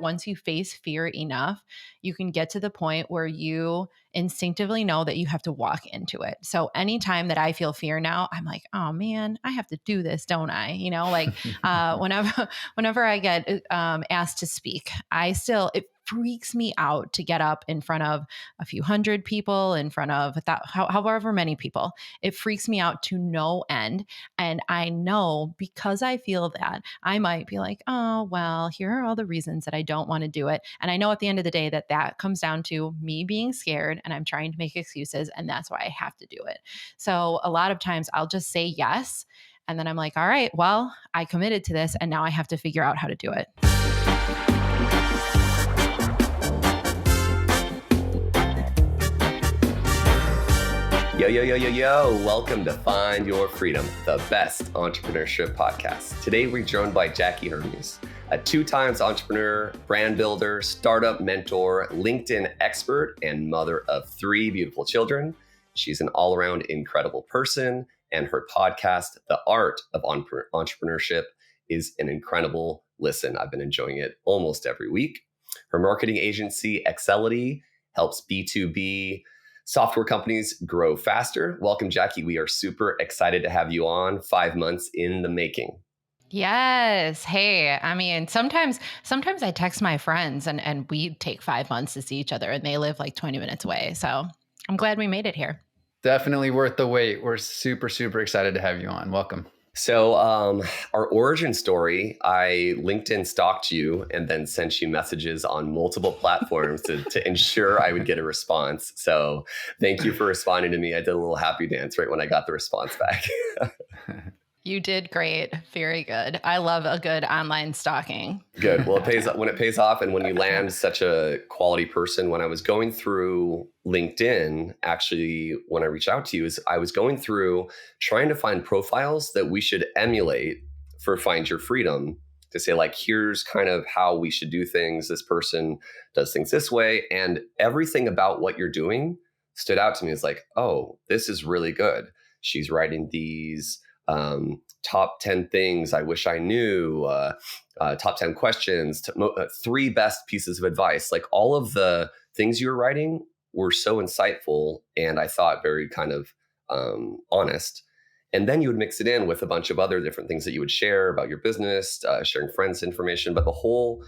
Once you face fear enough, you can get to the point where you instinctively know that you have to walk into it. So anytime that I feel fear now, I'm like, oh man, I have to do this, don't I? Whenever I get asked to speak, it freaks me out to get up in front of a few hundred people, in front of however many people. It freaks me out to no end. And I know because I feel that, I might be like, oh, well, here are all the reasons that I don't want to do it. And I know at the end of the day that comes down to me being scared and I'm trying to make excuses. And that's why I have to do it. So a lot of times I'll just say yes. And then I'm like, all right, well, I committed to this and now I have to figure out how to do it. Yo. Welcome to Find Your Freedom, the best entrepreneurship podcast. Today, we're joined by Jackie Hermes, a 2-time entrepreneur, brand builder, startup mentor, LinkedIn expert, and mother of 3 beautiful children. She's an all-around incredible person, and her podcast, The Art of Entrepreneurship, is an incredible listen. I've been enjoying it almost every week. Her marketing agency, Accelity, helps B2B software companies grow faster. Welcome, Jackie. We are super excited to have you on. 5 months in the making. Yes. Hey, I mean, sometimes I text my friends and we take 5 months to see each other and they live like 20 minutes away. So I'm glad we made it here. Definitely worth the wait. We're super, super excited to have you on. Welcome. So our origin story, I LinkedIn stalked you and then sent you messages on multiple platforms to ensure I would get a response. So thank you for responding to me. I did a little happy dance right when I got the response back. You did great. Very good. I love a good online stalking. Good. Well, when it pays off and when you land such a quality person. When I was going through LinkedIn, actually, when I reached out to you, I was going through trying to find profiles that we should emulate for Find Your Freedom to say, like, here's kind of how we should do things. This person does things this way. And everything about what you're doing stood out to me as like, oh, this is really good. She's writing these top 10 things I wish I knew, top 10 questions, 3 best pieces of advice. Like all of the things you were writing were so insightful and I thought very kind of honest. And then you would mix it in with a bunch of other different things that you would share about your business, sharing friends' information. But the whole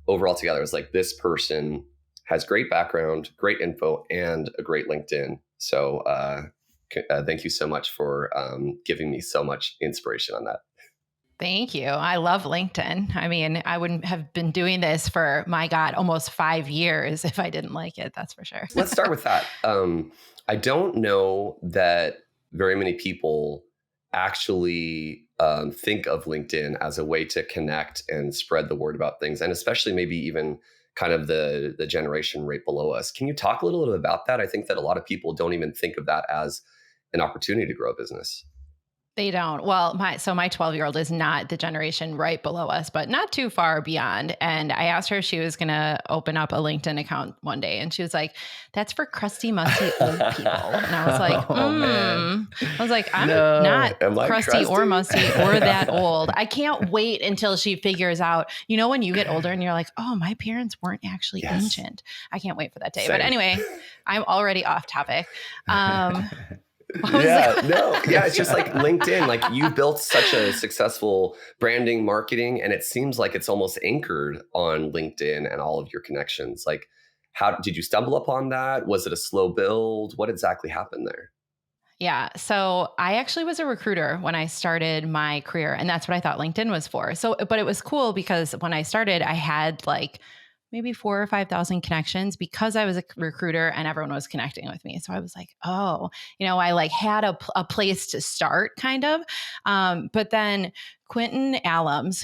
overall together is like, this person has great background, great info, and a great LinkedIn. So thank you so much for giving me so much inspiration on that. Thank you. I love LinkedIn. I mean, I wouldn't have been doing this for, my God, almost 5 years if I didn't like it. That's for sure. Let's start with that. I don't know that very many people actually think of LinkedIn as a way to connect and spread the word about things, and especially maybe even kind of the generation right below us. Can you talk a little bit about that? I think that a lot of people don't even think of that as an opportunity to grow a business. They don't. Well, my 12-year-old is not the generation right below us, but not too far beyond. And I asked her if she was going to open up a LinkedIn account one day. And she was like, that's for crusty, musty old people. And I was like, I'm not crusty or musty or that old. I can't wait until she figures out, when you get older and you're like, oh, my parents weren't actually ancient. I can't wait for that day. Same. But anyway, I'm already off topic. It's just like LinkedIn, like you built such a successful branding, marketing, and it seems like it's almost anchored on LinkedIn and all of your connections. Like, how did you stumble upon that? Was it a slow build? What exactly happened there? Yeah. So I actually was a recruiter when I started my career, and that's what I thought LinkedIn was for. But it was cool because when I started, I had like maybe 4,000 or 5,000 connections because I was a recruiter and everyone was connecting with me. So I was like, oh, I like had a place to start kind of. But then Quentin Allums,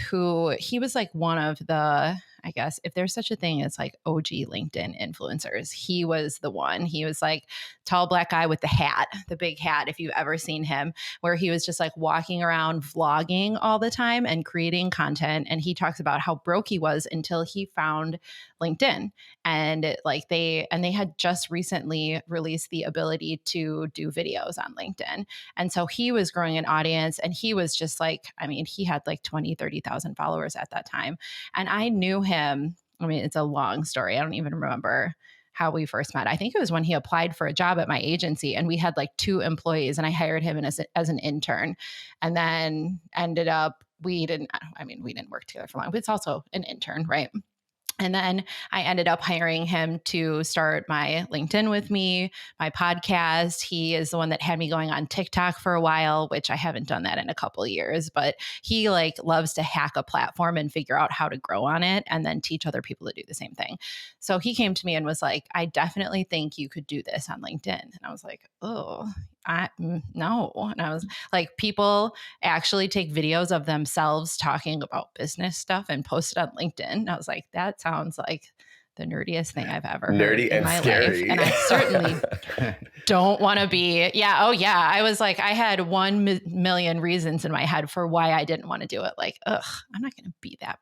he was like one of the, I guess, if there's such a thing as like OG LinkedIn influencers, he was the one. He was like tall black guy with the big hat, if you've ever seen him, where he was just like walking around vlogging all the time and creating content. And he talks about how broke he was until he found LinkedIn. And they had just recently released the ability to do videos on LinkedIn. And so he was growing an audience and he was just like, I mean, he had like 20, 30,000 followers at that time. And I knew him I mean, it's a long story. I don't even remember how we first met. I think it was when he applied for a job at my agency, and we had like 2 employees, and I hired him as an intern, and then ended up, we didn't work together for long, but it's also an intern, right? And then I ended up hiring him to start my LinkedIn with me, my podcast. He is the one that had me going on TikTok for a while, which I haven't done that in a couple of years, but he like loves to hack a platform and figure out how to grow on it and then teach other people to do the same thing. So he came to me and was like, I definitely think you could do this on LinkedIn. And I was like, oh, no. And I was like, people actually take videos of themselves talking about business stuff and post it on LinkedIn. And I was like, that sounds like the nerdiest thing I've ever heard in my life. And I certainly don't want to be. Yeah. Oh yeah. I was like, I had 1,000,000 reasons in my head for why I didn't want to do it. Like, I'm not going to be that.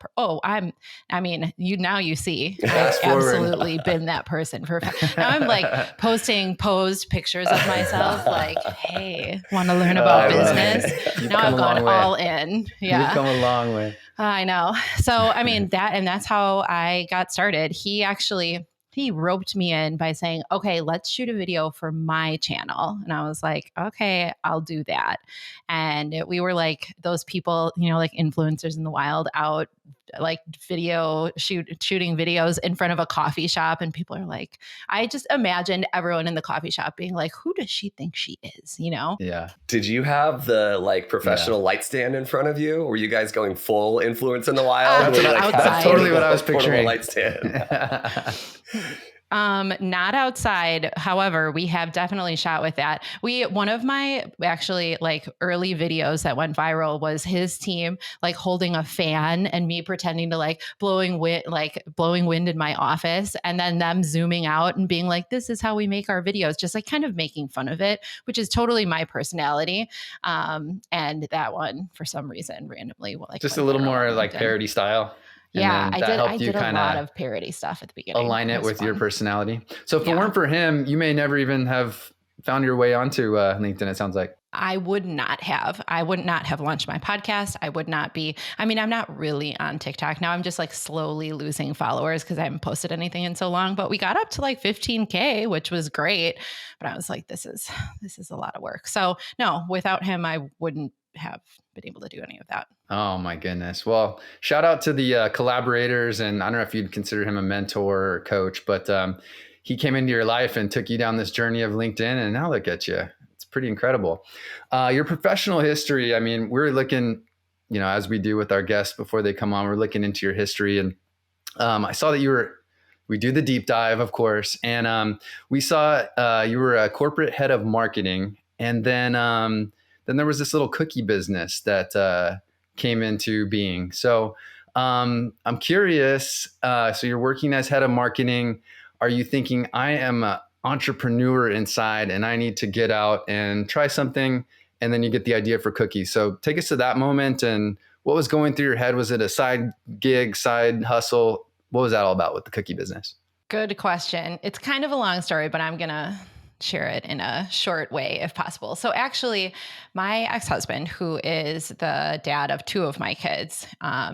You see, I've absolutely been that person for, now I'm like posed pictures of myself. Like, hey, want to learn about business? Now I've gone all in. Yeah. You've come a long way. I know. So, I mean, that's how I got started. He roped me in by saying, okay, let's shoot a video for my channel. And I was like, okay, I'll do that. And we were like those people, like influencers in the wild out, like shooting videos in front of a coffee shop. And people are like, I just imagined everyone in the coffee shop being like, who does she think she is? Yeah. Did you have the like professional light stand in front of you? Were you guys going full influence in the wild? Outside. Totally what I was picturing. Light stand. Not outside. However, we have definitely shot with that. One of my actually like early videos that went viral was his team like holding a fan and me pretending to like blowing wind in my office, and then them zooming out and being like, this is how we make our videos, just like kind of making fun of it, which is totally my personality. And that one for some reason randomly just a little more like parody style. Yeah, I did a lot of parody stuff at the beginning. Align it with your personality. So if it weren't for him, you may never even have found your way onto LinkedIn, it sounds like. I would not have launched my podcast. I would not be, I'm not really on TikTok. Now I'm just like slowly losing followers because I haven't posted anything in so long, but we got up to like 15K, which was great. But I was like, this is a lot of work. So no, without him, I wouldn't have been able to do any of that. Oh my goodness. Well, shout out to the collaborators. And I don't know if you'd consider him a mentor or coach, but he came into your life and took you down this journey of LinkedIn, and now look at you. It's pretty incredible. Your professional history. I mean, we're looking, as we do with our guests before they come on, we're looking into your history. And I saw that we do the deep dive, of course. And we saw you were a corporate head of marketing. And then there was this little cookie business that came into being. So I'm curious. So you're working as head of marketing. Are you thinking, I am an entrepreneur inside and I need to get out and try something? And then you get the idea for cookies. So take us to that moment and what was going through your head? Was it a side gig, side hustle? What was that all about with the cookie business? Good question. It's kind of a long story, but I'm going to share it in a short way if possible. So actually, my ex-husband, who is the dad of 2 of my kids,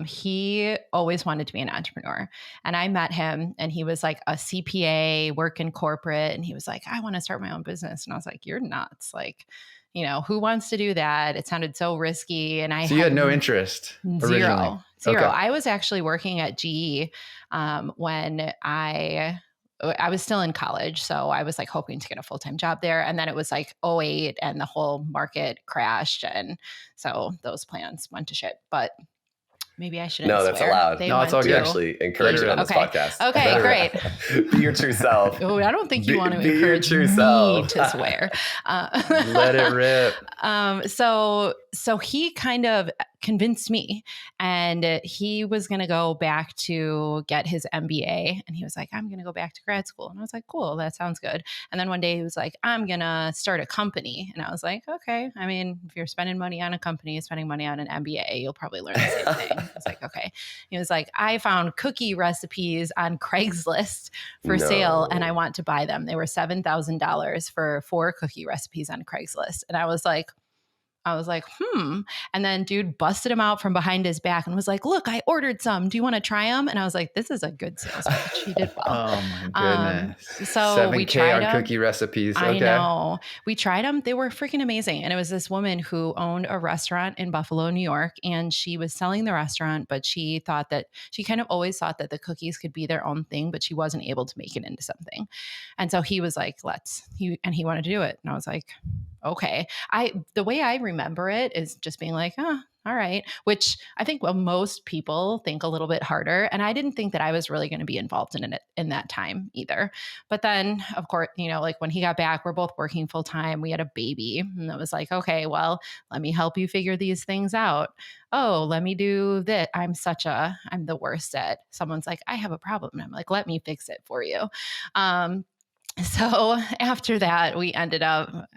he always wanted to be an entrepreneur. And I met him and he was like a CPA, work in corporate. And he was like, I want to start my own business. And I was like, you're nuts. Like, who wants to do that? It sounded so risky. And So you had no interest originally? Zero. Okay. I was actually working at GE when I was still in college. So I was like hoping to get a full-time job there. And then it was like 2008 and the whole market crashed. And so those plans went to shit. But maybe I shouldn't No, that's swear. allowed. No, it's all good. Actually encourage it on this podcast. Okay, great. Be your true self. Oh, I don't think you want to be encourage your true me self. to swear. Let it rip. So he kind of convinced me, and he was going to go back to get his MBA. And he was like, I'm going to go back to grad school. And I was like, cool, that sounds good. And then one day he was like, I'm going to start a company. And I was like, okay. I mean, if you're spending money on a company, spending money on an MBA, you'll probably learn the same thing. I was like, okay. He was like, I found cookie recipes on Craigslist for sale and I want to buy them. They were $7,000 for 4 cookie recipes on Craigslist. And I was like, I was like, And then dude busted him out from behind his back and was like, look, I ordered some. Do you want to try them? And I was like, this is a good sales pitch. He did well. Oh my goodness. So we 7K tried on them. cookie recipes. I Okay. know. We tried them. They were freaking amazing. And it was this woman who owned a restaurant in Buffalo, New York, and she was selling the restaurant, but she thought that she kind of always thought that the cookies could be their own thing, but she wasn't able to make it into something. And so he was like, he wanted to do it. And I was like, okay. The way I remember it is just being like, oh, all right, which I think most people think a little bit harder. And I didn't think that I was really going to be involved in it in that time either. But then, of course, like when he got back, we're both working full time. We had a baby, and it was like, okay, well, let me help you figure these things out. Oh, let me do that. I'm the worst at someone's like, I have a problem. And I'm like, let me fix it for you. So after that, we ended up,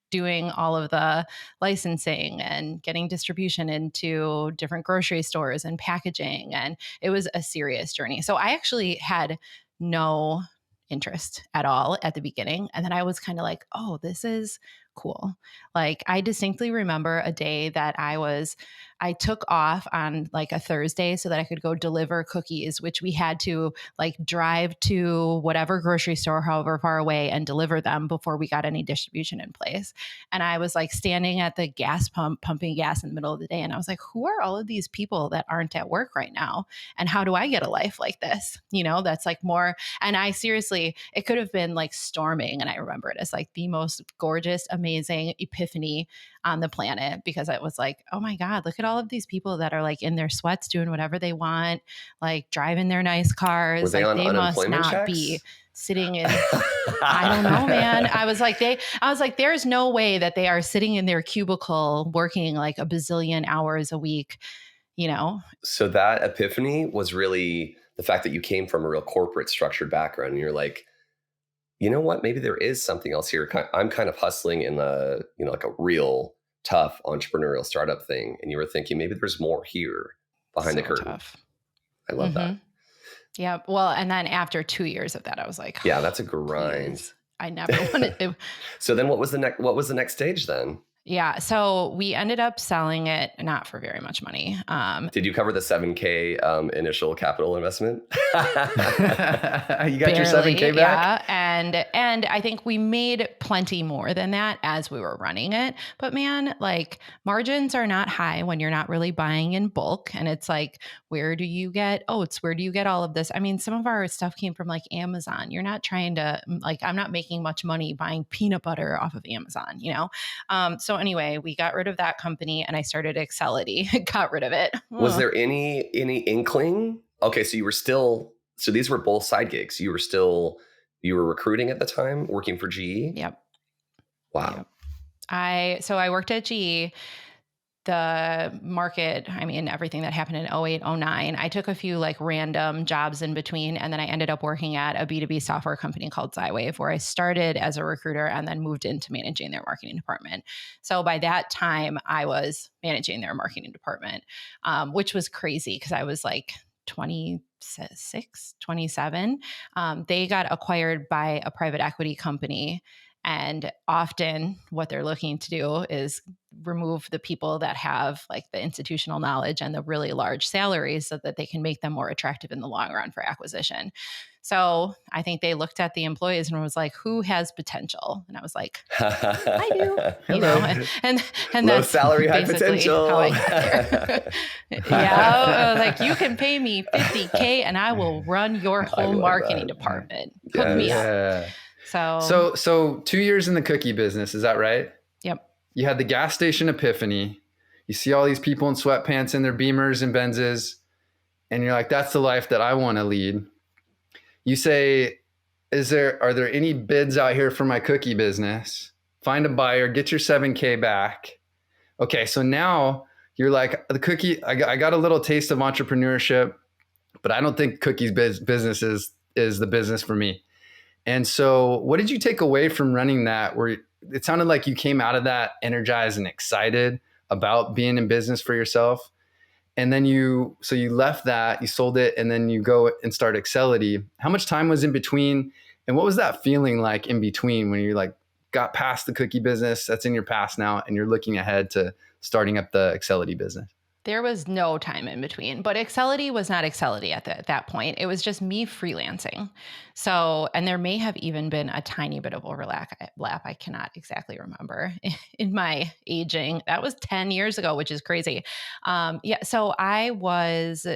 doing all of the licensing and getting distribution into different grocery stores and packaging. And it was a serious journey. So I actually had no interest at all at the beginning. And then I was kind of like, oh, this is cool. Like I distinctly remember a day that I took off on like a Thursday so that I could go deliver cookies, which we had to like drive to whatever grocery store, however far away, and deliver them before we got any distribution in place. And I was like standing at the gas pump, pumping gas in the middle of the day. And I was like, who are all of these people that aren't at work right now? And how do I get a life like this? That's like more. And I seriously, it could have been like storming. And I remember it as like the most gorgeous, amazing epiphany on the planet, because I was like, oh my God, look at all of these people that are like in their sweats doing whatever they want, like driving their nice cars. Were they like on they must unemployment not checks? be sitting in I don't know, man. I was like, there's no way that they are sitting in their cubicle working like a bazillion hours a week, So that epiphany was really the fact that you came from a real corporate structured background, and you're like, you know what? Maybe there is something else here. I'm kind of hustling in like a real tough entrepreneurial startup thing. And you were thinking maybe there's more here behind the curtain. Tough. I love that. Yeah. Well, and then after 2 years of that, I was like, yeah, that's a grind. Please. I never wanted to. So then what was the next stage then? Yeah. So we ended up selling it, not for very much money. Did you cover the 7K initial capital investment? You got your 7K back? Yeah. And I think we made plenty more than that as we were running it. But man, like margins are not high when you're not really buying in bulk. And it's like, where do you get oats? Where do you get all of this? I mean, some of our stuff came from like Amazon. You're not trying to I'm not making much money buying peanut butter off of Amazon, So anyway, we got rid of that company and I started Accelity. Got rid of it. Was there any inkling? Okay, so these were both side gigs. You were recruiting at the time, working for GE? Yep. Wow. Yep. So I worked at GE. The market, everything that happened in 08, 09, I took a few like random jobs in between. And then I ended up working at a B2B software company called Zywave, where I started as a recruiter and then moved into managing their marketing department. So by that time, I was managing their marketing department, which was crazy because I was like 26, 27. They got acquired by a private equity company. And often what they're looking to do is remove the people that have like the institutional knowledge and the really large salaries so that they can make them more attractive in the long run for acquisition. So I think they looked at the employees and was like, who has potential? And I was like, I do, and low that's salary, high potential. How I got there. I was like, you can pay me $50K and I will run your whole marketing department. Hook me up. So 2 years in the cookie business, is that right? Yep. You had the gas station epiphany. You see all these people in sweatpants in their Beamers and Benzes, and you're like, that's the life that I want to lead. You say, are there any bids out here for my cookie business? Find a buyer, get your 7K back. Okay, so now you're like, the cookie, I got a little taste of entrepreneurship, but I don't think cookies business is the business for me. And so what did you take away from running that, where it sounded like you came out of that energized and excited about being in business for yourself? And then you left that, you sold it, and then you go and start Accelity. How much time was in between? And what was that feeling like in between when you're like got past the cookie business that's in your past now, and you're looking ahead to starting up the Accelity business? There was no time in between, but Accelity was not Accelity at that point. It was just me freelancing. So, and there may have even been a tiny bit of overlap. I cannot exactly remember in my aging. That was 10 years ago, which is crazy. Yeah. So I was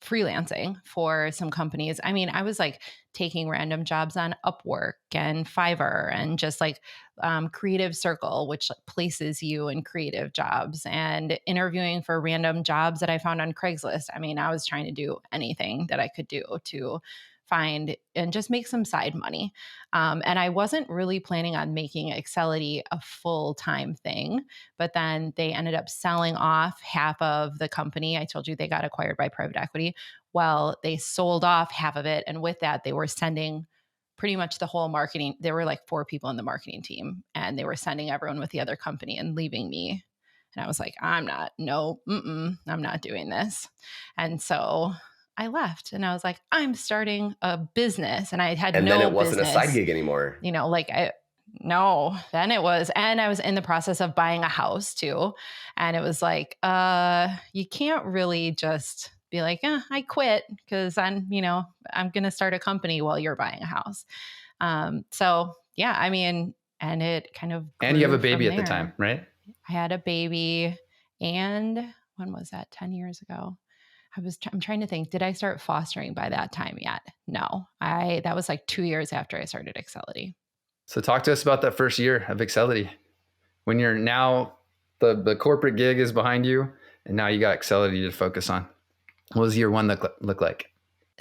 freelancing for some companies. I mean, I was like taking random jobs on Upwork and Fiverr and just like Creative Circle, which like, places you in creative jobs, and interviewing for random jobs that I found on Craigslist. I mean, I was trying to do anything that I could do to find and just make some side money. And I wasn't really planning on making Accelity a full-time thing, but then they ended up selling off half of the company. I told you they got acquired by private equity. Well, they sold off half of it. And with that, they were sending pretty much the whole marketing. There were like 4 people in the marketing team, and they were sending everyone with the other company and leaving me. And I was like, I'm not doing this. And so I left, and I was like, I'm starting a business. And I had And no then it wasn't business, a side gig anymore. no, then it was. And I was in the process of buying a house too. And it was like, you can't really just be like, I quit because I'm going to start a company while you're buying a house. So yeah, I mean, and it kind of And you have a grew baby from at the there. time, right? I had a baby, and when was that? 10 years ago. I'm trying to think, did I start fostering by that time yet? No, that was like 2 years after I started Accelity. So talk to us about that first year of Accelity. When you're now, the corporate gig is behind you, and now you got Accelity to focus on. What does year one look like?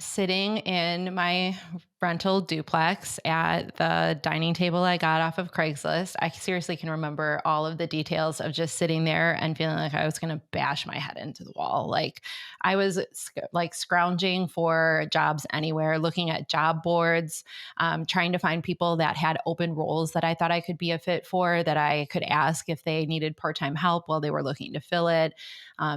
Sitting in my rental duplex at the dining table I got off of Craigslist. I seriously can remember all of the details of just sitting there and feeling like I was going to bash my head into the wall. Like I was like scrounging for jobs anywhere, looking at job boards, trying to find people that had open roles that I thought I could be a fit for, that I could ask if they needed part-time help while they were looking to fill it.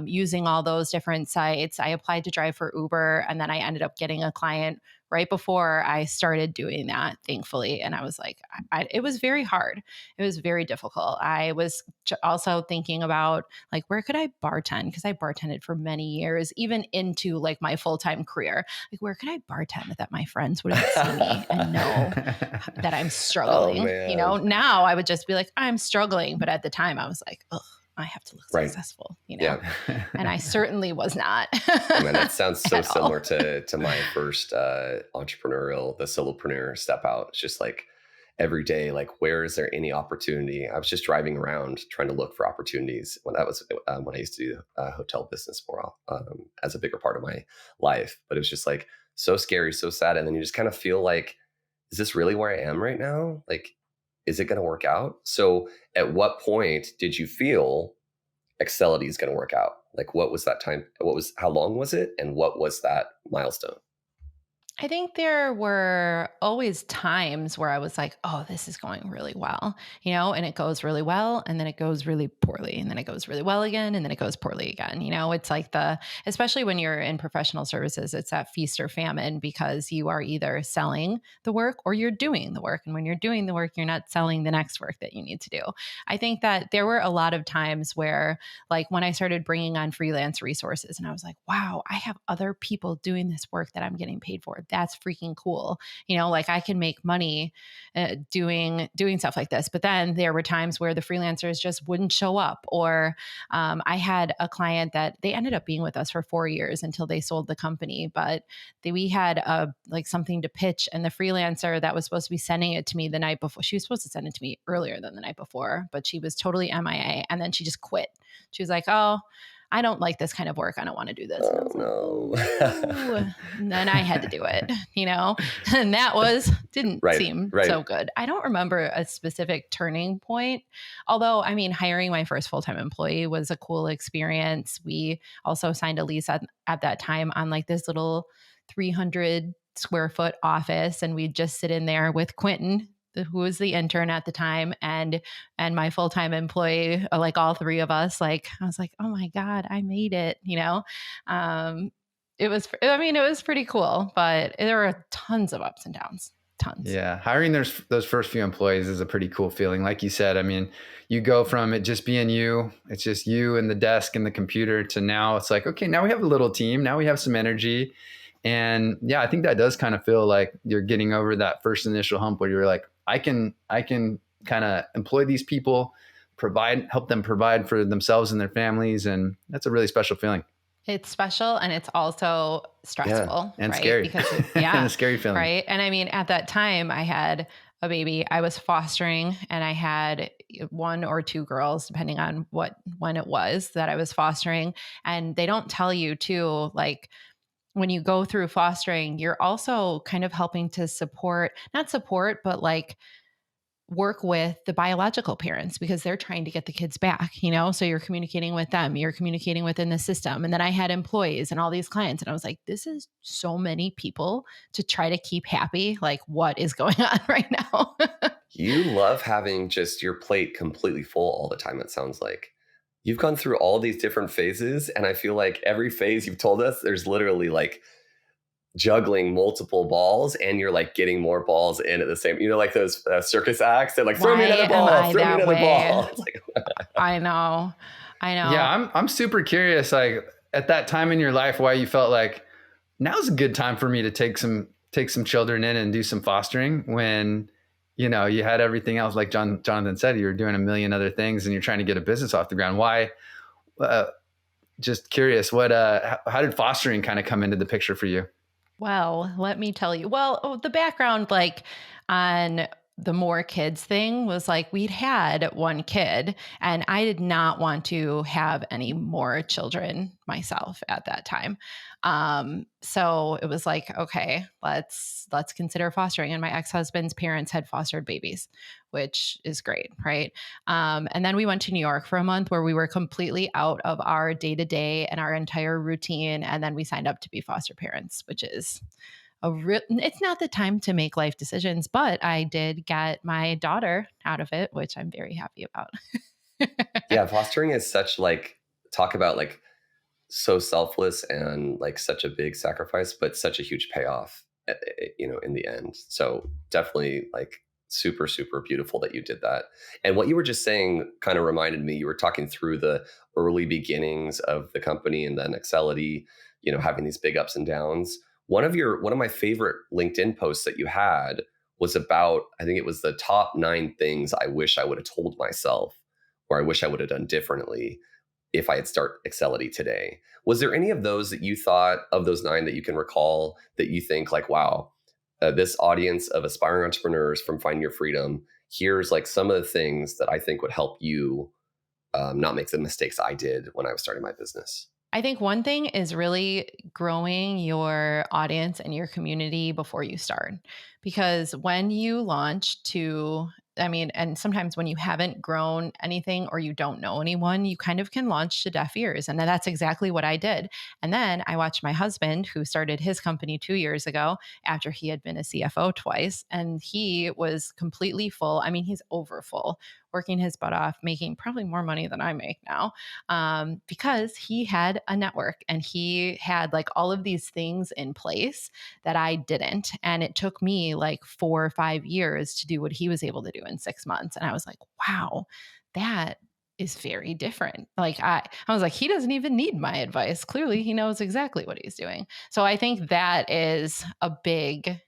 Using all those different sites. I applied to drive for Uber, and then I ended up getting a client right before I started doing that, thankfully. And I was like, it was very hard. It was very difficult. I was also thinking about like, where could I bartend? Because I bartended for many years, even into like my full-time career. Like, where could I bartend that my friends wouldn't see me and know that I'm struggling? Oh, man. Now I would just be like, I'm struggling. But at the time I was like, ugh, I have to look successful, Yeah. And I certainly was not. I mean, that sounds so similar to my first entrepreneurial, the solopreneur step out. It's just like every day, like, where is there any opportunity? I was just driving around trying to look for opportunities when when I used to do hotel business more as a bigger part of my life. But it was just like so scary, so sad. And then you just kind of feel like, is this really where I am right now? Like, is it going to work out? So at what point did you feel Accelity is going to work out? Like, what was that time? How long was it? And what was that milestone? I think there were always times where I was like, oh, this is going really well, and it goes really well, and then it goes really poorly, and then it goes really well again, and then it goes poorly again. It's like especially when you're in professional services, it's that feast or famine, because you are either selling the work or you're doing the work. And when you're doing the work, you're not selling the next work that you need to do. I think that there were a lot of times where, like when I started bringing on freelance resources, and I was like, wow, I have other people doing this work that I'm getting paid for. That's freaking cool. Like I can make money doing stuff like this. But then there were times where the freelancers just wouldn't show up. Or I had a client that they ended up being with us for 4 years until they sold the company. But we had like something to pitch, and the freelancer that was supposed to be sending it to me the night before, she was supposed to send it to me earlier than the night before, but she was totally MIA. And then she just quit. She was like, oh, I don't like this kind of work. I don't want to do this. Oh, no. And then I had to do it, and that didn't seem so good. I don't remember a specific turning point. Although, I mean, hiring my first full-time employee was a cool experience. We also signed a lease at that time on like this little 300 square foot office. And we'd just sit in there with Quentin, who was the intern at the time, and my full-time employee, like all 3 of us. Like, I was like, oh my God, I made it, it was pretty cool, but there were tons of ups and downs. tons. Yeah. Hiring those first few employees is a pretty cool feeling. Like you said, I mean, you go from it just being you, it's just you and the desk and the computer, to now it's like, okay, now we have a little team. Now we have some energy. And yeah, I think that does kind of feel like you're getting over that first initial hump where you're like, I can kind of employ these people, help them provide for themselves and their families. And that's a really special feeling. It's special, and it's also stressful, and right? scary. Because And a scary feeling. right. And I mean, at that time I had a baby, I was fostering, and I had one or two girls, depending on when it was that I was fostering. And they don't tell you too, like, when you go through fostering, you're also kind of helping to not support, but like work with the biological parents, because they're trying to get the kids back, so you're communicating with them, you're communicating within the system. And then I had employees and all these clients, and I was like, this is so many people to try to keep happy. Like, what is going on right now? You love having just your plate completely full all the time, it sounds like. You've gone through all these different phases, and I feel like every phase you've told us, there's literally like juggling multiple balls, and you're like getting more balls in at the same, like those circus acts. They're like, throw me another ball, throw me another ball. It's like, I know. Yeah, I'm super curious, like at that time in your life, why you felt like now's a good time for me to take some children in and do some fostering, when you had everything else. Like Jonathan said, you were doing a million other things and you're trying to get a business off the ground. Why? Just curious, how did fostering kind of come into the picture for you? Well, let me tell you. Well, the background, like, on the more kids thing was like, we'd had one kid, and I did not want to have any more children myself at that time. So it was like, okay, let's consider fostering. And my ex-husband's parents had fostered babies, which is great, right? And then we went to New York for a month, where we were completely out of our day-to-day and our entire routine. And then we signed up to be foster parents, which is it's not the time to make life decisions, but I did get my daughter out of it, which I'm very happy about. Yeah, fostering is such, like, talk about like so selfless and like such a big sacrifice, but such a huge payoff, in the end. So definitely like super, super beautiful that you did that. And what you were just saying kind of reminded me, you were talking through the early beginnings of the company and then Accelity, having these big ups and downs. One of my favorite LinkedIn posts that you had was about, I think it was the top 9 things I wish I would have told myself, or I wish I would have done differently if I had started Accelity today. Was there any of those that you thought, of those 9 that you can recall, that you think like, wow, this audience of aspiring entrepreneurs from Finding Your Freedom, here's like some of the things that I think would help you not make the mistakes I did when I was starting my business? I think one thing is really growing your audience and your community before you start. Because when you launch and sometimes when you haven't grown anything or you don't know anyone, you kind of can launch to deaf ears. And that's exactly what I did. And then I watched my husband, who started his company 2 years ago after he had been a CFO twice, and he was completely full. I mean, he's over full, working his butt off, making probably more money than I make now, because he had a network and he had like all of these things in place that I didn't. And it took me like 4 or 5 years to do what he was able to do in 6 months. And I was like, wow, that is very different. Like I was like, he doesn't even need my advice. Clearly he knows exactly what he's doing. So I think that is a big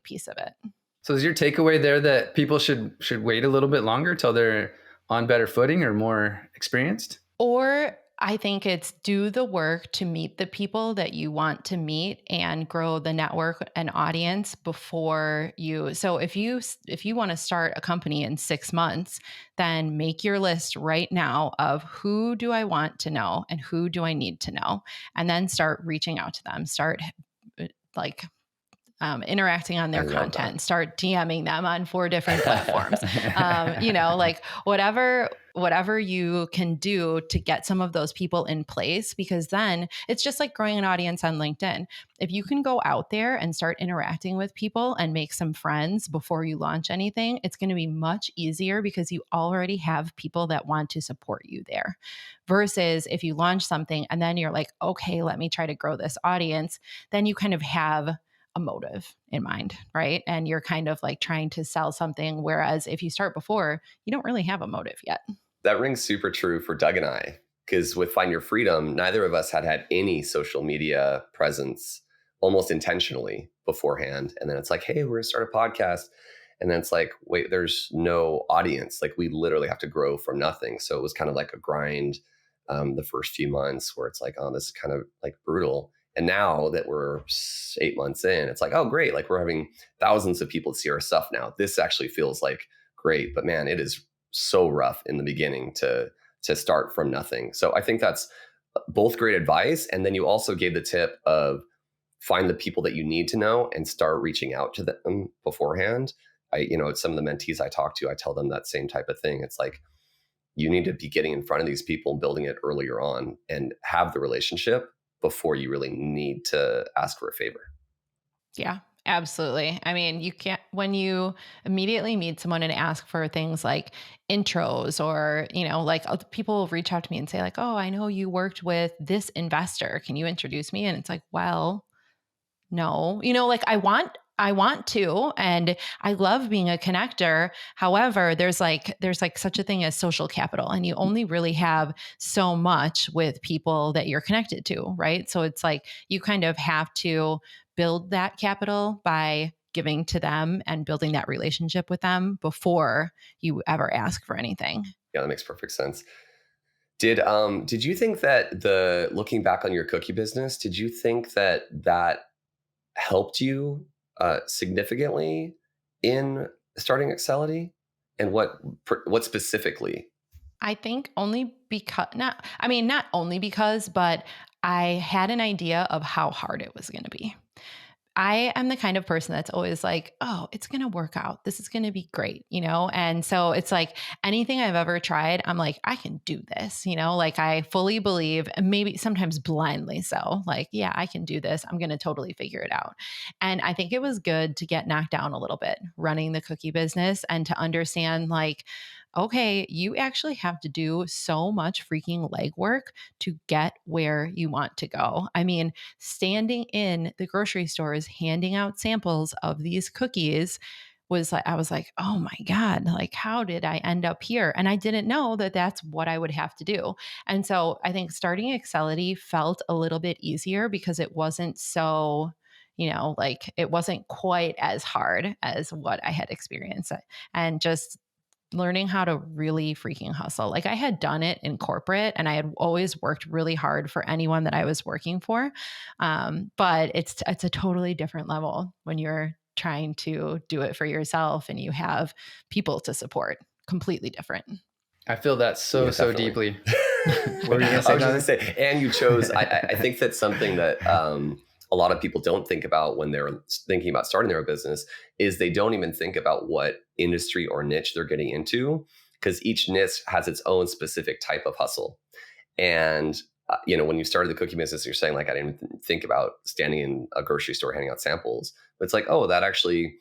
piece of it. So is your takeaway there that people should wait a little bit longer till they're on better footing or more experienced? Or I think it's do the work to meet the people that you want to meet and grow the network and audience before you. So if you want to start a company in 6 months, then make your list right now of who do I want to know and who do I need to know, and then start reaching out to them. Start like interacting on their content, start DMing them on 4 different platforms, like whatever you can do to get some of those people in place, because then it's just like growing an audience on LinkedIn. If you can go out there and start interacting with people and make some friends before you launch anything, it's going to be much easier because you already have people that want to support you there. Versus if you launch something and then you're like, okay, let me try to grow this audience, then you kind of have a motive in mind, right? And you're kind of like trying to sell something. Whereas if you start before, you don't really have a motive yet. That rings super true for Doug and I, because with Find Your Freedom, neither of us had any social media presence almost intentionally beforehand. And then it's like, hey, we're going to start a podcast. And then it's like, wait, there's no audience. Like we literally have to grow from nothing. So it was kind of like a grind the first few months where it's like, oh, this is kind of like brutal. And now that we're 8 months in, it's like, oh, great. Like we're having thousands of people see our stuff now. This actually feels like great. But man, it is so rough in the beginning to start from nothing. So I think that's both great advice. And then you also gave the tip of find the people that you need to know and start reaching out to them beforehand. Some of the mentees I talk to, I tell them that same type of thing. It's like, you need to be getting in front of these people, building it earlier on and have the relationship before you really need to ask for a favor. Yeah, absolutely. I mean, you can't, when you immediately meet someone and ask for things like intros or, like people reach out to me and say like, oh, I know you worked with this investor. Can you introduce me? And it's like, well, no, like I want to, and I love being a connector. However, there's like such a thing as social capital, and you only really have so much with people that you're connected to, right? So it's like you kind of have to build that capital by giving to them and building that relationship with them before you ever ask for anything. Yeah, that makes perfect sense. Did you think that looking back on your cookie business, did you think that helped you significantly in starting Accelity, and what specifically? I think only because not only because, but I had an idea of how hard it was going to be. I am the kind of person that's always like, oh, it's going to work out. This is going to be great, And so it's like anything I've ever tried, I'm like, I can do this, like I fully believe, and maybe sometimes blindly so, like, yeah, I can do this. I'm going to totally figure it out. And I think it was good to get knocked down a little bit running the cookie business and to understand like, okay, you actually have to do so much freaking legwork to get where you want to go. I mean, standing in the grocery stores, handing out samples of these cookies was like, I was like, oh my God, like, how did I end up here? And I didn't know that that's what I would have to do. And so I think starting Accelity felt a little bit easier because it wasn't so, like it wasn't quite as hard as what I had experienced. And just learning how to really freaking hustle. Like I had done it in corporate and I had always worked really hard for anyone that I was working for. But it's a totally different level when you're trying to do it for yourself and you have people to support. Completely different. I feel that so deeply. What were you gonna say? I was going to say, and you chose, I think that's something that a lot of people don't think about when they're thinking about starting their own business, is they don't even think about what industry or niche they're getting into, because each niche has its own specific type of hustle. And, when you started the cookie business, you're saying like, I didn't even think about standing in a grocery store handing out samples. But it's like, oh, that actually,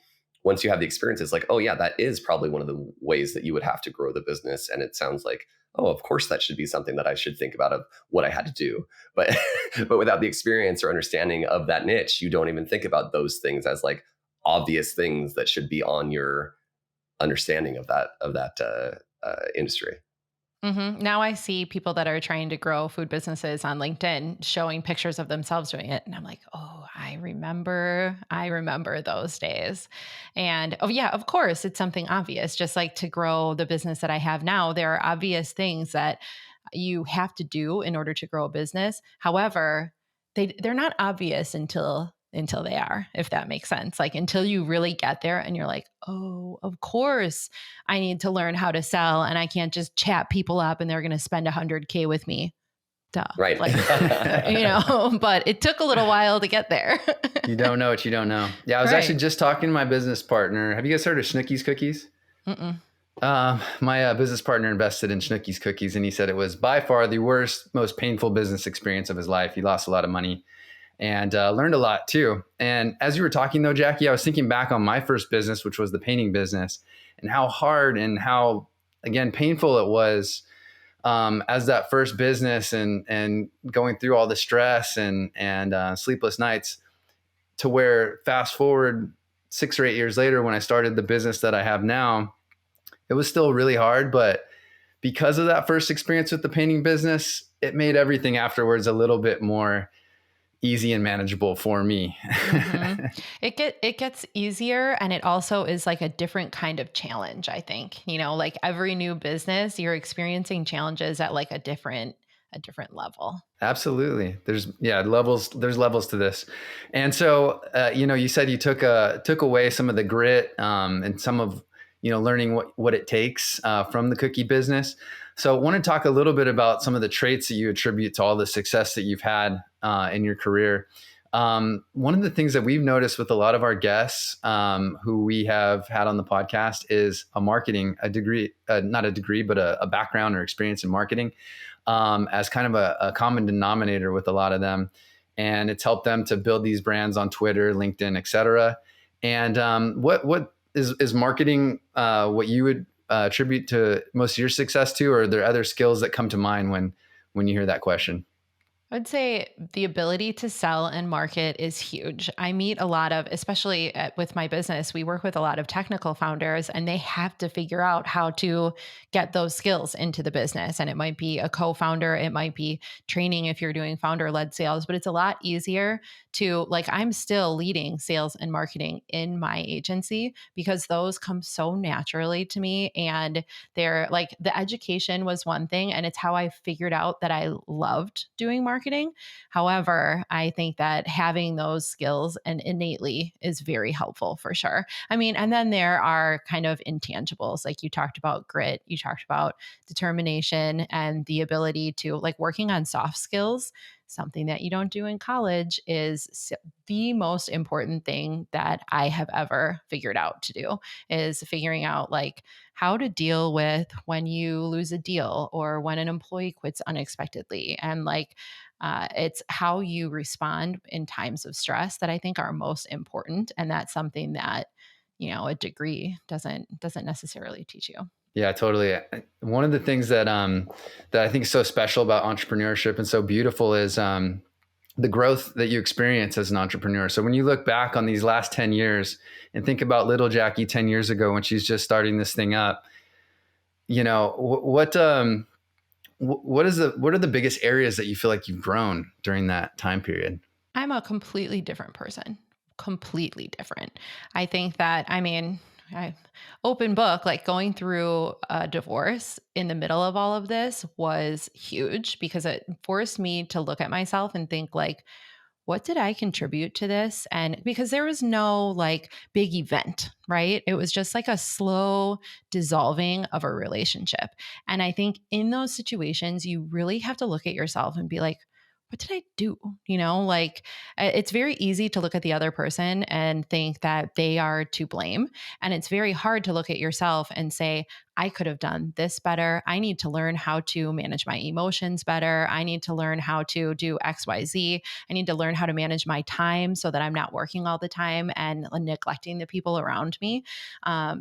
once you have the experience, it's like, oh yeah, that is probably one of the ways that you would have to grow the business. And it sounds like, oh, of course, that should be something that I should think about of what I had to do. But but without the experience or understanding of that niche, you don't even think about those things as like obvious things that should be on your understanding of that industry. Mm-hmm. Now I see people that are trying to grow food businesses on LinkedIn showing pictures of themselves doing it. And I'm like, oh, I remember those days. And oh yeah, of course, it's something obvious. Just like to grow the business that I have now, there are obvious things that you have to do in order to grow a business. However, they're not obvious until they are, if that makes sense. Like until you really get there and you're like, oh, of course I need to learn how to sell and I can't just chat people up and they're going to spend $100K with me. Duh. Right. Like, but it took a little while to get there. You don't know what you don't know. Yeah. I was actually just talking to my business partner. Have you guys heard of Schnucky's Cookies? Mm-mm. My business partner invested in Schnucky's Cookies and he said it was by far the worst, most painful business experience of his life. He lost a lot of money. And learned a lot too. And as you were talking though, Jackie, I was thinking back on my first business, which was the painting business, and how hard and how, again, painful it was as that first business and going through all the stress and sleepless nights. to where fast forward 6 or 8 years later, when I started the business that I have now, it was still really hard, but because of that first experience with the painting business, it made everything afterwards a little bit more easy and manageable for me. Mm-hmm. It gets easier, and it also is like a different kind of challenge, I think. Like every new business, you're experiencing challenges at like a different level. Absolutely. There's levels to this. And so, you said you took away some of the grit, and some of, learning what it takes, from the cookie business. So I want to talk a little bit about some of the traits that you attribute to all the success that you've had, in your career. One of the things that we've noticed with a lot of our guests, who we have had on the podcast, is a degree, not a degree, but a background or experience in marketing, as kind of a common denominator with a lot of them. And it's helped them to build these brands on Twitter, LinkedIn, et cetera. And what is marketing, what you would attribute to most of your success to, or are there other skills that come to mind when you hear that question? I'd say the ability to sell and market is huge. I meet a lot of, especially with my business, we work with a lot of technical founders, and they have to figure out how to get those skills into the business. And it might be a co-founder, it might be training if you're doing founder-led sales, but it's a lot easier to, like, I'm still leading sales and marketing in my agency because those come so naturally to me. And they're like, the education was one thing, and it's how I figured out that I loved doing marketing. However, I think that having those skills and innately is very helpful for sure. I mean, and then there are kind of intangibles, like you talked about grit, you talked about determination, and the ability to, like, working on soft skills. Something that you don't do in college is the most important thing that I have ever figured out to do, is figuring out like how to deal with when you lose a deal or when an employee quits unexpectedly. And like, it's how you respond in times of stress that I think are most important. And that's something that, a degree doesn't necessarily teach you. Yeah, totally. One of the things that I think is so special about entrepreneurship and so beautiful is, the growth that you experience as an entrepreneur. So when you look back on these last 10 years and think about little Jackie 10 years ago when she's just starting this thing up, what are the biggest areas that you feel like you've grown during that time period? I'm a completely different person. Completely different. I think that, I mean, open book, like going through a divorce in the middle of all of this was huge because it forced me to look at myself and think like, what did I contribute to this? And because there was no like big event, right? It was just like a slow dissolving of a relationship. And I think in those situations, you really have to look at yourself and be like, what did I do? Like it's very easy to look at the other person and think that they are to blame. And it's very hard to look at yourself and say, I could have done this better. I need to learn how to manage my emotions better. I need to learn how to do XYZ. I need to learn how to manage my time so that I'm not working all the time and neglecting the people around me.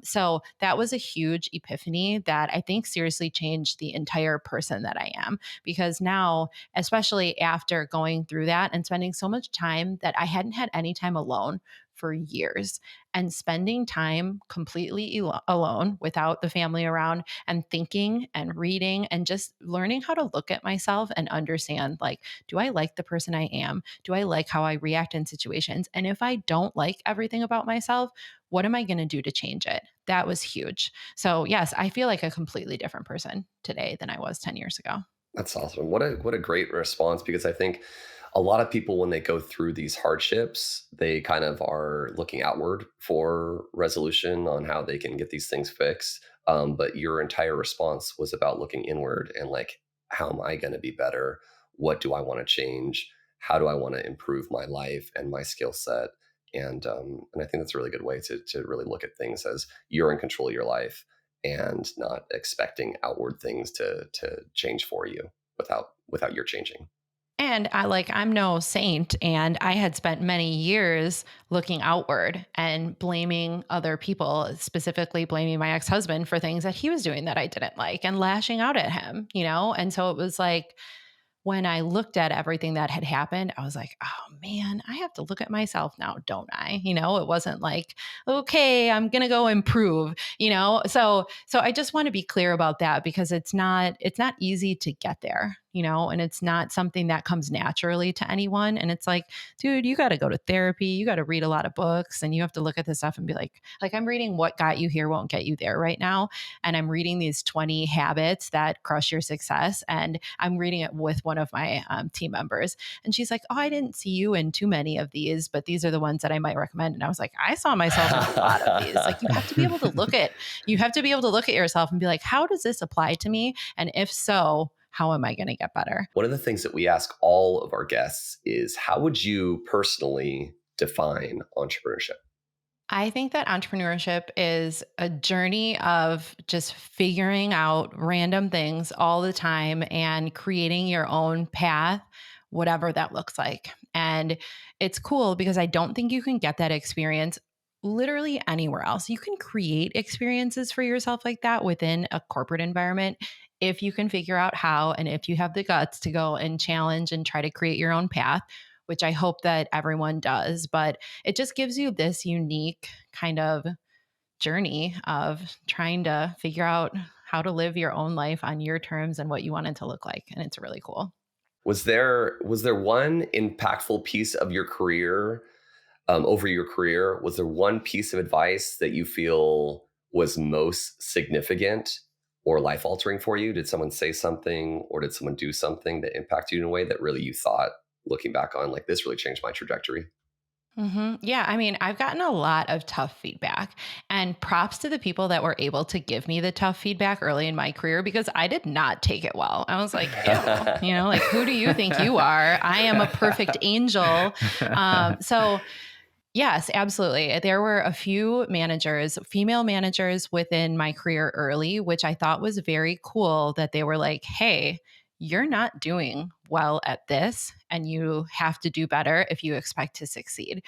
So that was a huge epiphany that I think seriously changed the entire person that I am. Because now, especially after going through that and spending so much time that I hadn't had any time alone for years, and spending time completely alone without the family around and thinking and reading and just learning how to look at myself and understand, like, do I like the person I am? Do I like how I react in situations? And if I don't like everything about myself, what am I going to do to change it? That was huge. So yes, I feel like a completely different person today than I was 10 years ago. That's awesome. What a great response, because I think a lot of people, when they go through these hardships, they kind of are looking outward for resolution on how they can get these things fixed. But your entire response was about looking inward and like, how am I going to be better? What do I want to change? How do I want to improve my life and my skill set? And I think that's a really good way to really look at things as you're in control of your life and not expecting outward things to change for you without your changing. And I'm no saint. And I had spent many years looking outward and blaming other people, specifically blaming my ex-husband for things that he was doing that I didn't like and lashing out at him. And so it was like, when I looked at everything that had happened, I was like, oh man, I have to look at myself now, don't I? It wasn't like, okay, I'm going to go improve, So I just want to be clear about that because it's not easy to get there, and it's not something that comes naturally to anyone. And it's like, dude, you got to go to therapy, you got to read a lot of books, and you have to look at this stuff and be like I'm reading What Got You Here Won't Get You There right now. And I'm reading these 20 habits that crush your success. And I'm reading it with one of my team members. And she's like, oh, I didn't see you in too many of these, but these are the ones that I might recommend. And I was like, I saw myself in a lot of these. Like, you have to be able to look at yourself and be like, how does this apply to me? And if so, how am I going to get better? One of the things that we ask all of our guests is, how would you personally define entrepreneurship? I think that entrepreneurship is a journey of just figuring out random things all the time and creating your own path, whatever that looks like. And it's cool because I don't think you can get that experience literally anywhere else. You can create experiences for yourself like that within a corporate environment if you can figure out how, and if you have the guts to go and challenge and try to create your own path, which I hope that everyone does. But it just gives you this unique kind of journey of trying to figure out how to live your own life on your terms and what you want it to look like. And it's really cool. Was there one impactful piece of your career, over your career? Was there one piece of advice that you feel was most significant or life altering for you? Did someone say something, or did someone do something that impacted you in a way that really you thought, looking back on, like, this really changed my trajectory? Yeah, I mean, I've gotten a lot of tough feedback, and props to the people that were able to give me the tough feedback early in my career because I did not take it well. I was like, ew, like, who do you think you are? I am a perfect angel. So yes, absolutely. There were a few managers, female managers within my career early, which I thought was very cool that they were like, hey, you're not doing well at this, and you have to do better if you expect to succeed.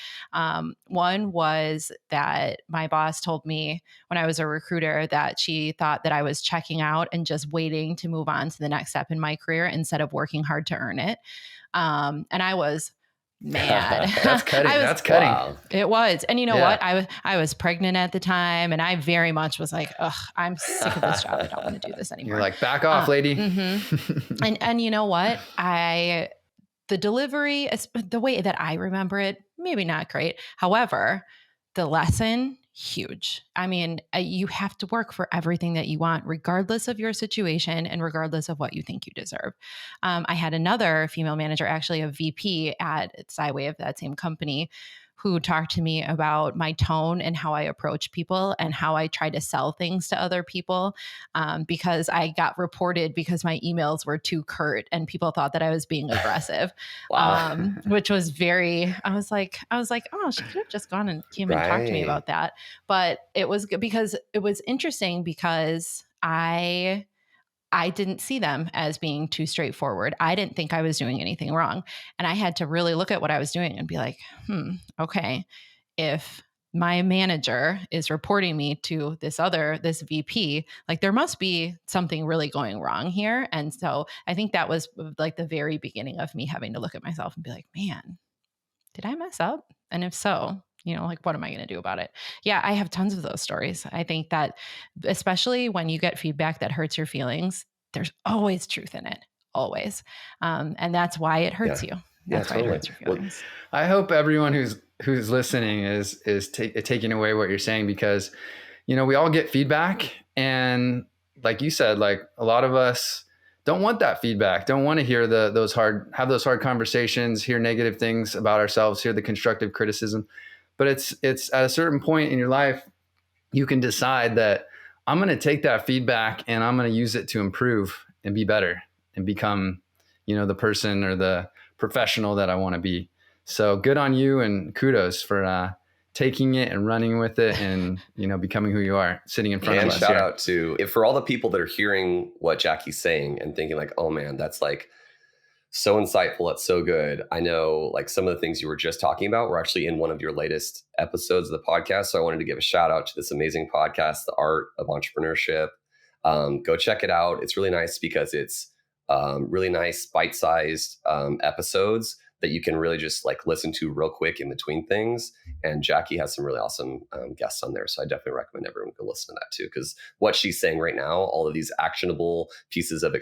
One was that my boss told me when I was a recruiter that she thought that I was checking out and just waiting to move on to the next step in my career instead of working hard to earn it. And I was mad. That's cutting. That's cutting. Wow. It was. And you know what? I was pregnant at the time, and I very much was like, ugh, I'm sick of this job. I don't want to do this anymore. You're like, back off, lady. And you know what? The delivery, the way that I remember it, maybe not great. However, the lesson, huge. I mean, you have to work for everything that you want, regardless of your situation and regardless of what you think you deserve. I had another female manager, actually a VP at Skywave, that same company, who talked to me about my tone and how I approach people and how I try to sell things to other people, because I got reported because my emails were too curt and people thought that I was being aggressive. Wow. Which was I was like, oh, she could have just gone and came and talked to me about that. But it was good because it was interesting because I didn't see them as being too straightforward. I didn't think I was doing anything wrong. And I had to really look at what I was doing and be like, okay, if my manager is reporting me to this VP, like, there must be something really going wrong here. And so I think that was like the very beginning of me having to look at myself and be like, man, did I mess up? And if so, like, what am I going to do about it? Yeah, I have tons of those stories. I think that especially when you get feedback that hurts your feelings, there's always truth in it, always. And that's why it hurts you. That's why it hurts your feelings. Well, I hope everyone who's listening is taking away what you're saying, because, we all get feedback. And like you said, like, a lot of us don't want that feedback, don't want to hear those hard conversations, hear negative things about ourselves, hear the constructive criticism. But it's at a certain point in your life, you can decide that I'm going to take that feedback and I'm going to use it to improve and be better and become, the person or the professional that I want to be. So good on you, and kudos for taking it and running with it and, becoming who you are, sitting in front of us. And shout out to, for all the people that are hearing what Jackie's saying and thinking like, oh man, that's like so insightful. That's so good. I know, like, some of the things you were just talking about were actually in one of your latest episodes of the podcast. So I wanted to give a shout out to this amazing podcast, The Art of Entrepreneurship. Go check it out. It's really nice because it's really nice bite-sized episodes that you can really just like listen to real quick in between things. And Jackie has some really awesome guests on there. So I definitely recommend everyone go listen to that too, because what she's saying right now, all of these actionable pieces of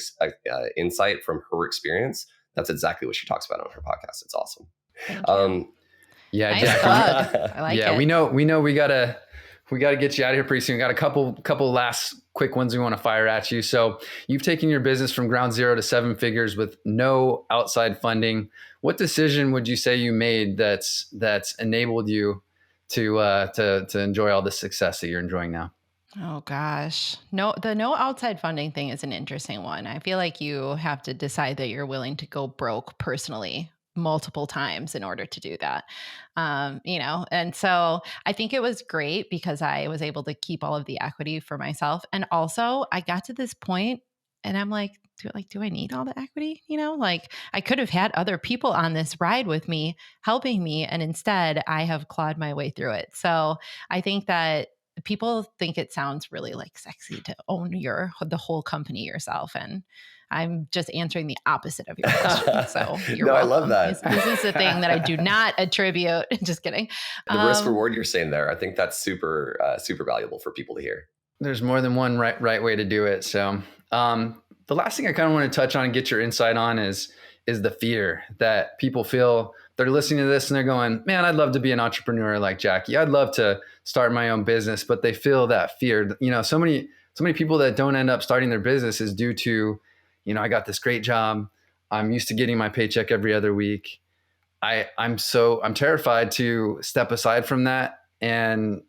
insight from her experience, that's exactly what she talks about on her podcast. It's awesome. Yeah, nice Jackie. plug. I like it. We know we gotta get you out of here pretty soon. We got a couple last quick ones we want to fire at you. So you've taken your business from ground zero to 7 figures with no outside funding. What decision would you say you made that's enabled you to enjoy all the success that you're enjoying now? Oh gosh. No, the no outside funding thing is an interesting one. I feel like you have to decide that you're willing to go broke personally multiple times in order to do that. And so I think it was great because I was able to keep all of the equity for myself. And also I got to this point and I'm like, do I need all the equity? Like I could have had other people on this ride with me, helping me. And instead I have clawed my way through it. So I think that people think it sounds really like sexy to own the whole company yourself. And I'm just answering the opposite of your question. So you're no, welcome. I love that. This is the thing that I do not attribute. Just kidding. The risk reward you're saying there, I think that's super, super valuable for people to hear. There's more than one right way to do it. So the last thing I kind of want to touch on and get your insight on is the fear that people feel. They're listening to this and they're going, man, I'd love to be an entrepreneur like Jackie. I'd love to start my own business, but they feel that fear. So many people that don't end up starting their business is due to, I got this great job. I'm used to getting my paycheck every other week. I'm terrified to step aside from that and,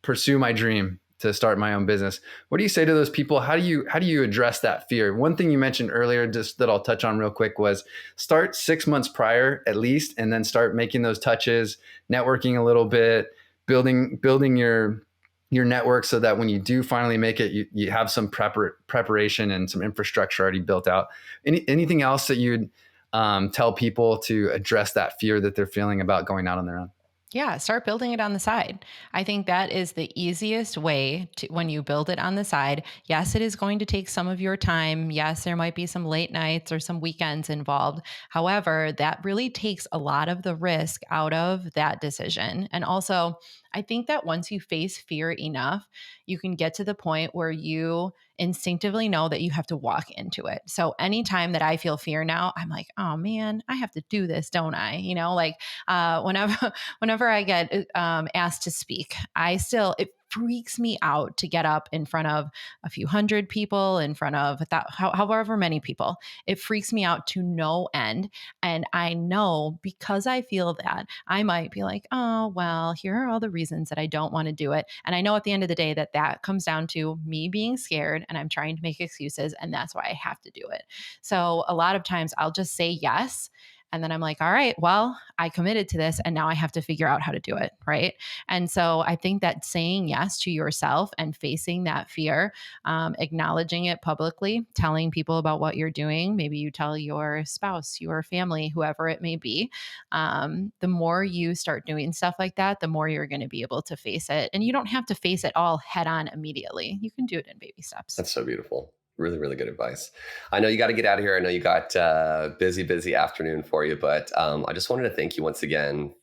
pursue my dream to start my own business. What do you say to those people? How do you address that fear? One thing you mentioned earlier, just that I'll touch on real quick, was start 6 months prior at least, and then start making those touches, networking a little bit, building your network so that when you do finally make it, you have some preparation and some infrastructure already built out. Anything else that you'd tell people to address that fear that they're feeling about going out on their own? Yeah, start building it on the side. I think that is the easiest way to, when you build it on the side. Yes, it is going to take some of your time. Yes, there might be some late nights or some weekends involved. However, that really takes a lot of the risk out of that decision. And also, I think that once you face fear enough, you can get to the point where you instinctively know that you have to walk into it. So anytime that I feel fear now, I'm like, oh man, I have to do this, don't I? Whenever I get asked to speak, it freaks me out to get up in front of a few hundred people, in front of however many people. It freaks me out to no end. And I know because I feel that, I might be like, oh, well, here are all the reasons that I don't want to do it. And I know at the end of the day that comes down to me being scared and I'm trying to make excuses. And that's why I have to do it. So a lot of times I'll just say yes. And then I'm like, all right, well, I committed to this and now I have to figure out how to do it. Right. And so I think that saying yes to yourself and facing that fear, acknowledging it publicly, telling people about what you're doing, maybe you tell your spouse, your family, whoever it may be, the more you start doing stuff like that, the more you're going to be able to face it. And you don't have to face it all head on immediately. You can do it in baby steps. That's so beautiful. Really, really good advice. I know you got to get out of here. I know you got busy afternoon for you, but I just wanted to thank you once again.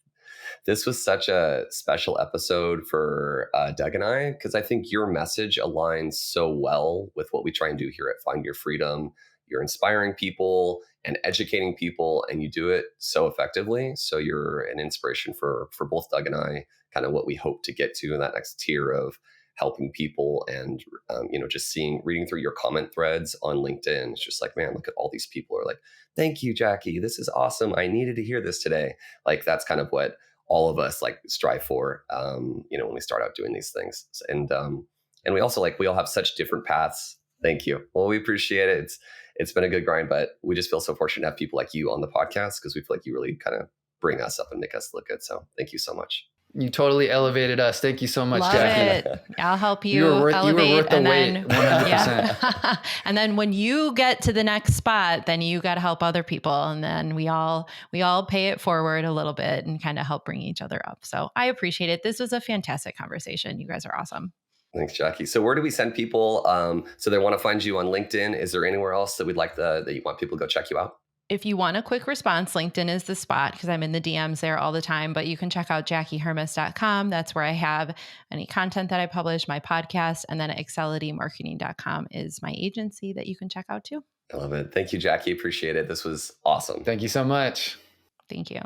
This was such a special episode for Doug and I, because I think your message aligns so well with what we try and do here at Find Your Freedom. You're inspiring people and educating people, and you do it so effectively. So you're an inspiration for both Doug and I, kind of what we hope to get to in that next tier of helping people. And just reading through your comment threads on LinkedIn, it's just like, man, look at all these people are like, thank you, Jackie, this is awesome, I needed to hear this today. Like, that's kind of what all of us like strive for when we start out doing these things. And we also we all have such different paths. Thank you. Well, we appreciate it. It's been a good grind, but we just feel so fortunate to have people like you on the podcast, because we feel like you really kind of bring us up and make us look good. So thank you so much. You totally elevated us. Thank you so much, Love Jackie. It. I'll help you. You were worth the wait, 100%. Yeah. And then when you get to the next spot, then you got to help other people. And then we all pay it forward a little bit and kind of help bring each other up. So I appreciate it. This was a fantastic conversation. You guys are awesome. Thanks, Jackie. So where do we send people? So they want to find you on LinkedIn. Is there anywhere else that that you want people to go check you out? If you want a quick response, LinkedIn is the spot because I'm in the DMs there all the time, but you can check out JackieHermes.com. That's where I have any content that I publish, my podcast, and then AccelityMarketing.com is my agency that you can check out too. I love it. Thank you, Jackie. Appreciate it. This was awesome. Thank you so much. Thank you.